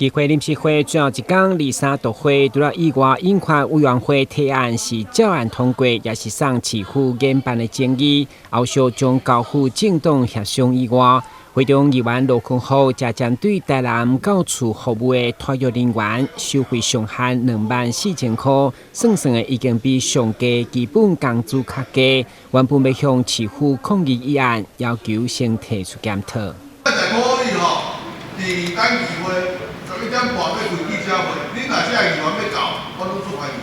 议会临时会最后一天，23读会除了议外印花委员会提案是照案通过，也是送市府研办的建议，后续将交付政党协商以外。会中议员卢坤豪也针对台南到处服务的托育人员收费上限24000块，算算的已经比上届基本工资较低，原本要向市府抗议议案，要求先提出检讨。伫单期会11点半要开记者会，恁若这议员要搞，我拢做欢迎，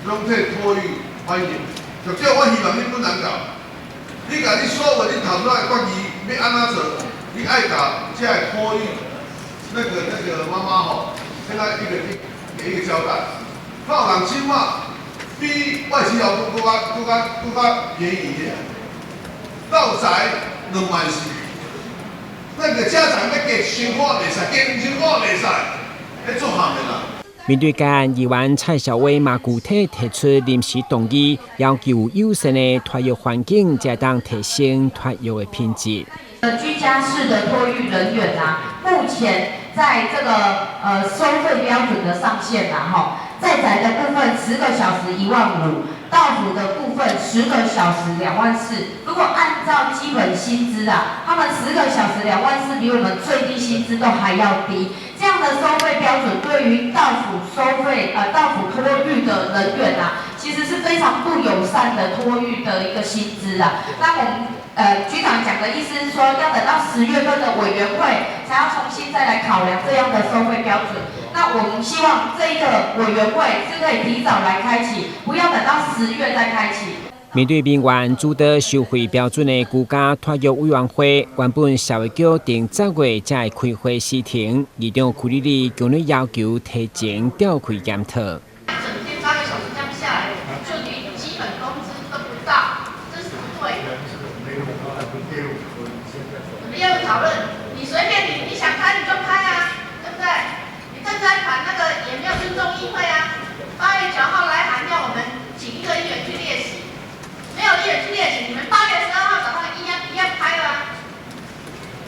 拢替托育欢迎。就叫我希望恁本人搞，你甲你所有恁头出来的决议要安怎做，你爱搞这托育那个妈妈吼，现在一个交代，靠人起码比外企劳工更加便宜一点，到宅2万4。那个家长要给生活袂使，给生活袂使，要做行的啦。面对该案，议员蔡小薇嘛具体提出临时动议，要求友善的托育环境，才当提升托育的品质。居家式的托育人员啊，目前在这个收费标准的上限啦，在宅的部分10个小时1万5，到府的部分10个小时2万4。如果按照基本薪资啊，他们10个小时2万4比我们最低薪资都还要低。这样的收费标准对于到府到府托育的人员啊，其实是非常不友善的托育的一个薪资啊。那我们局长讲的意思是说，要等到10月份的委员会才要重新再来考量这样的收费标准。那我们希望这一个委员会是可以提早来开启，不要等到10月再开启。面对民怨主导收费标准的居家托育委员会，原本社会局定10月才会开会试听，议长柯丽丽今日要求提前召开检讨。整天8个小时这样下来，就连基本工资都不到，这是不对的。我们要讨论，你随便你想开你就开啊，对不对？你正在谈那个也没有尊重议会啊。8月9号来函要我们请一个议员去列席，没有议员去列席，你们8月12号早上一样开了啊。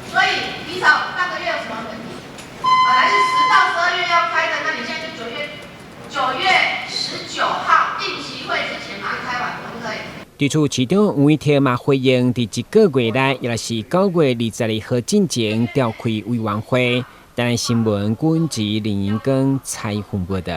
所以提早半个月有什么问题？本来是10到12月要开的，那你现在就9月19号定期会之前马上开完，可不可以？对此，市长吴依婷嘛回应，在1个月内，也就是9月22号之前召开委员会。但新闻军及林英根采访报道。